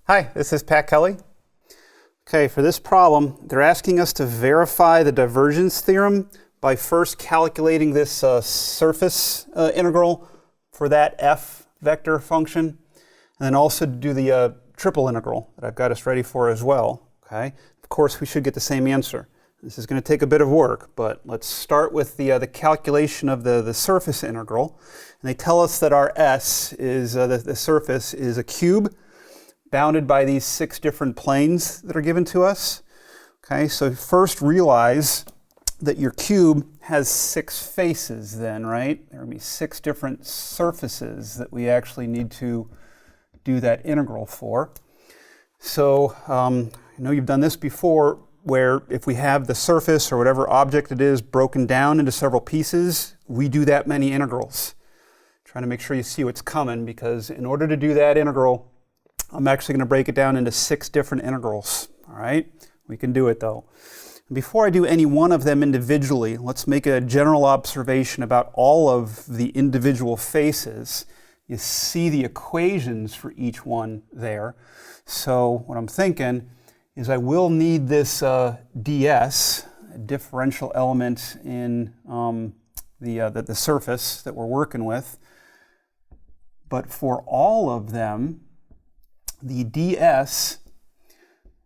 Hi, this is Pat Kelly. Okay, for this problem, they're asking us to verify the divergence theorem by first calculating this surface integral for that f vector function, and then also do the triple integral that I've got us ready for as well. Okay, of course we should get the same answer. This is going to take a bit of work, but let's start with the calculation of the surface integral. And they tell us that our S is, the surface is a cube bounded by these 6 different planes that are given to us. Okay, so first realize that your cube has 6 faces then, right? There will be 6 different surfaces that we actually need to do that integral for. So I know you've done this before, where if we have the surface or whatever object it is broken down into several pieces, we do that many integrals. Trying to make sure you see what's coming, because in order to do that integral, I'm actually going to break it down into 6 different integrals. All right, we can do it though. Before I do any one of them individually, let's make a general observation about all of the individual faces. You see the equations for each one there. So what I'm thinking is I will need this ds, a differential element in the surface that we're working with. But for all of them, the ds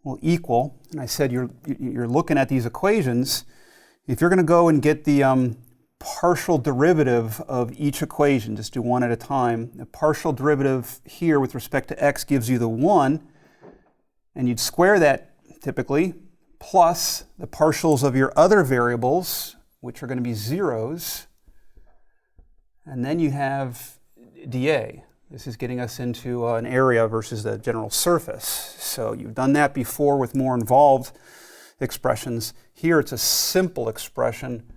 will equal, and I said you're looking at these equations, if you're going to go and get the partial derivative of each equation, just do one at a time. The partial derivative here with respect to x gives you the 1, and you'd square that typically, plus the partials of your other variables, which are going to be zeros, and then you have dA. This is getting us into an area versus the general surface. So you've done that before with more involved expressions. Here it's a simple expression.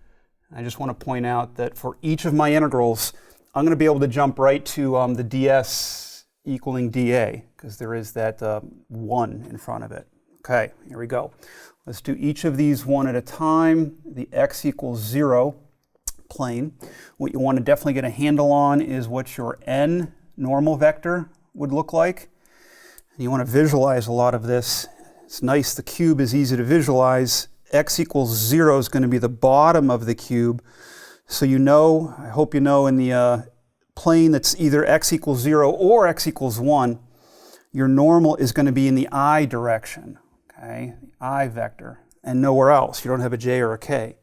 I just want to point out that for each of my integrals, I'm going to be able to jump right to the ds equaling dA, because there is that 1 in front of it. Okay, here we go. Let's do each of these one at a time. The x equals 0 plane. What you want to definitely get a handle on is what your n normal vector would look like. And you want to visualize a lot of this. It's nice, the cube is easy to visualize. X equals 0 is going to be the bottom of the cube. So you know, I hope you know, in the plane that's either x equals 0 or x equals 1, your normal is going to be in the I direction, okay? The I vector, and nowhere else. You don't have a j or a k.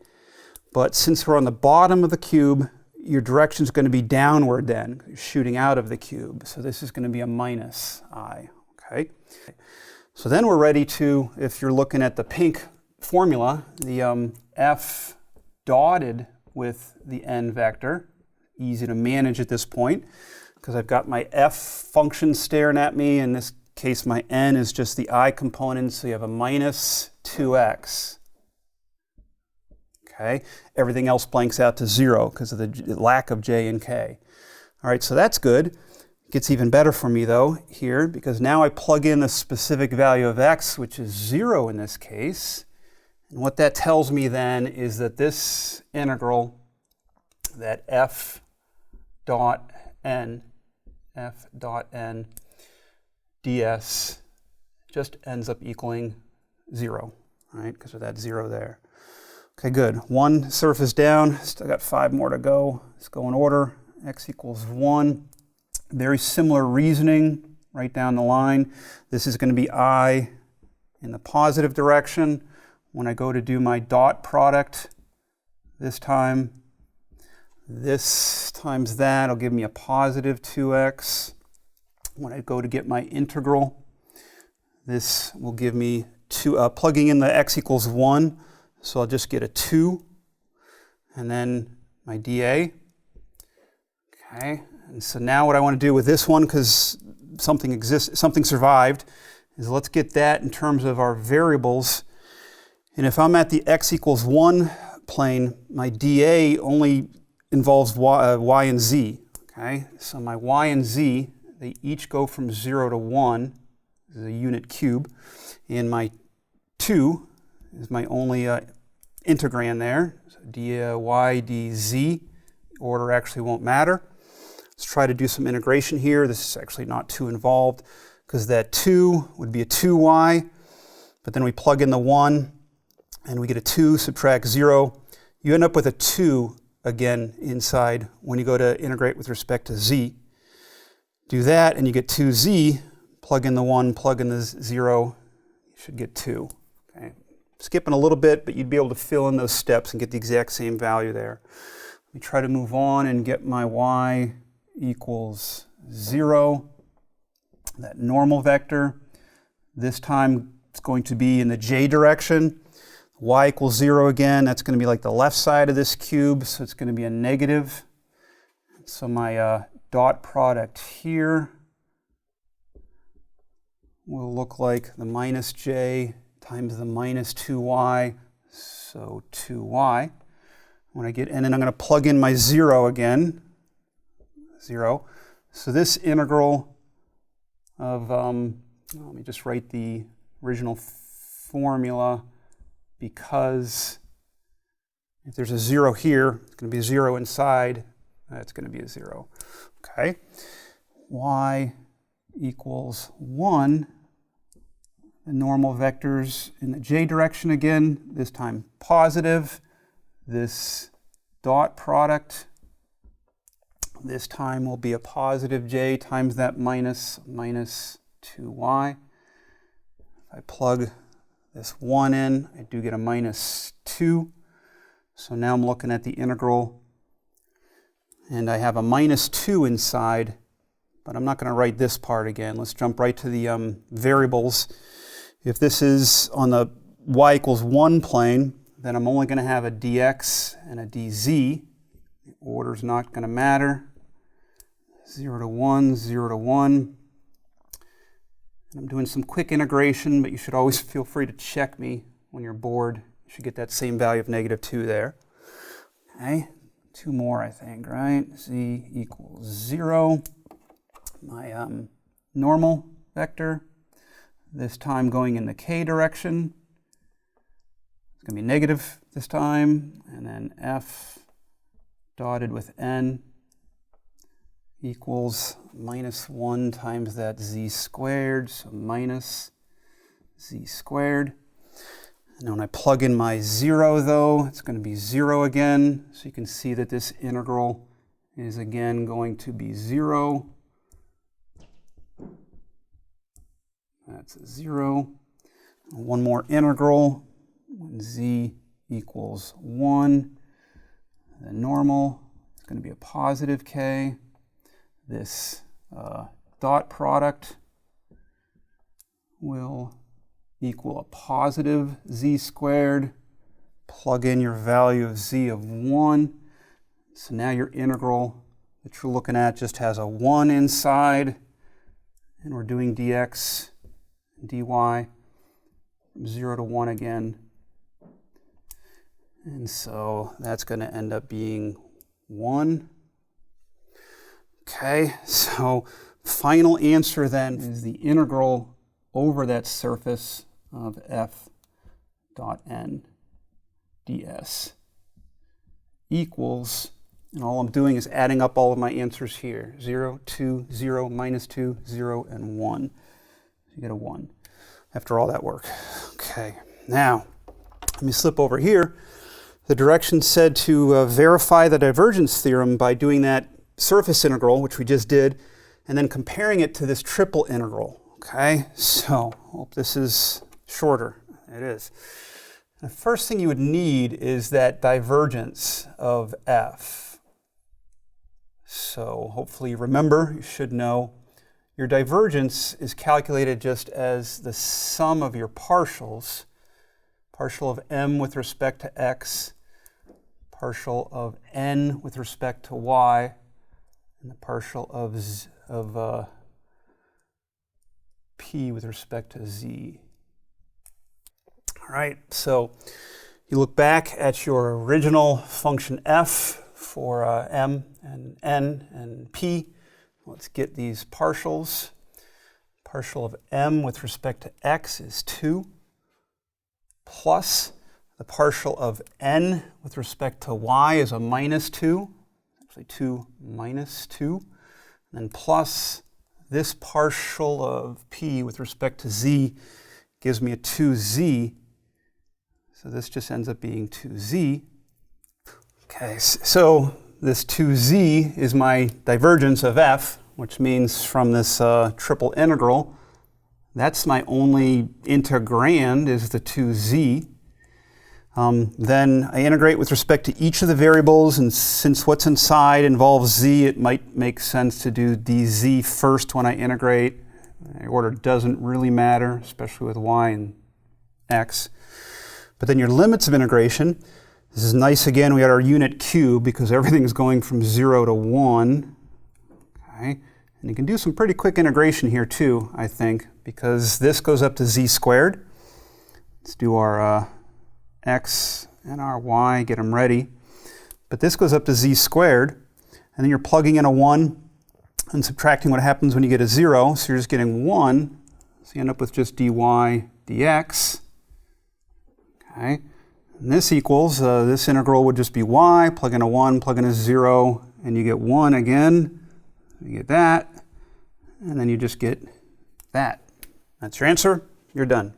But since we're on the bottom of the cube, your direction is going to be downward then, shooting out of the cube. So this is going to be a minus I, okay? So then we're ready to, if you're looking at the pink formula, the f dotted with the n vector, easy to manage at this point, because I've got my f function staring at me. In this case, my n is just the I component, so you have a minus 2x. Okay, everything else blanks out to 0 because of the lack of j and k. All right, so that's good. It gets even better for me though here, because now I plug in the specific value of x, which is 0 in this case. And what that tells me then is that this integral, that f dot n ds just ends up equaling 0, right? Because of that 0 there. Okay, good. 1 surface down, still got 5 more to go. Let's go in order. X equals 1. Very similar reasoning right down the line. This is going to be I in the positive direction. When I go to do my dot product this time, this times that will give me a positive 2x. When I go to get my integral, this will give me 2, plugging in the x equals 1, so I'll just get a 2, and then my dA. Okay, and so now what I want to do with this one, because something survived, is let's get that in terms of our variables. And if I'm at the x equals 1 plane, my dA only involves y and z. Okay, so my y and z, they each go from 0 to 1. This is a unit cube. And my 2 is my only integrand there. So dy dz, order actually won't matter. Let's try to do some integration here. This is actually not too involved. because that 2 would be a 2y, but then we plug in the 1, and we get a 2, subtract 0. You end up with a 2 again inside when you go to integrate with respect to z. Do that, and you get 2z, plug in the 1, plug in the 0, you should get 2. Okay. Skipping a little bit, but you'd be able to fill in those steps and get the exact same value there. Let me try to move on and get my y equals 0. That normal vector, this time it's going to be in the j direction. Y equals 0 again, that's going to be like the left side of this cube, so it's going to be a negative. So my dot product here will look like the minus j times the minus 2y, so 2y. When I get, and then I'm going to plug in my 0 again, 0. So this integral of, let me just write the original formula, because if there's a 0 here, it's going to be a 0 inside, that's going to be a 0. Okay, y equals 1. The normal vectors in the j direction again, this time positive. This dot product, this time will be a positive j times that minus 2y. If I plug this 1 in, I do get a minus 2. So now I'm looking at the integral, and I have a minus 2 inside, but I'm not going to write this part again. Let's jump right to the variables. If this is on the y equals 1 plane, then I'm only going to have a dx and a dz. The order's not going to matter. 0 to 1, 0 to 1. I'm doing some quick integration, but you should always feel free to check me when you're bored. You should get that same value of negative 2 there. Okay, 2 more I think, right? Z equals 0. My normal vector, this time going in the k direction. It's going to be negative this time, and then f dotted with n equals minus 1 times that z squared, so minus z squared. And when I plug in my 0, though, it's going to be 0 again. So you can see that this integral is again going to be 0. That's a 0. One more integral, when z equals 1. The normal is going to be a positive k. This dot product will equal a positive z squared. Plug in your value of z of 1. So now your integral that you're looking at just has a 1 inside, and we're doing dx and dy from 0 to 1 again. And so that's going to end up being 1. Okay, so final answer then is the integral over that surface of f dot n ds equals, and all I'm doing is adding up all of my answers here, 0, 2, 0, minus 2, 0, and 1. You get a 1 after all that work. Okay, now let me slip over here. The directions said to verify the divergence theorem by doing that surface integral, which we just did, and then comparing it to this triple integral. Okay, so hope this is shorter. It is. The first thing you would need is that divergence of f. So hopefully you remember, you should know, your divergence is calculated just as the sum of your partials, partial of m with respect to x, partial of n with respect to y, and the partial of p with respect to z. All right, so you look back at your original function f for m and n and p. Let's get these partials. Partial of m with respect to x is 2, plus the partial of n with respect to y is a minus 2, actually 2 minus 2, and then plus this partial of p with respect to z gives me a 2z. So this just ends up being 2z. Okay, so this 2z is my divergence of f, which means from this triple integral, that's my only integrand is the 2z. Then I integrate with respect to each of the variables, and since what's inside involves z, it might make sense to do dz first when I integrate. The order doesn't really matter, especially with y and x. But then your limits of integration, this is nice again, we had our unit q because everything's going from 0 to 1. Okay. And you can do some pretty quick integration here too, I think, because this goes up to z squared. Let's do our x and our y, get them ready. But this goes up to z squared, and then you're plugging in a 1 and subtracting what happens when you get a 0, so you're just getting 1. So you end up with just dy dx. Okay. And this equals, this integral would just be y, plug in a 1, plug in a 0, and you get 1 again. You get that, and then you just get that. That's your answer. You're done.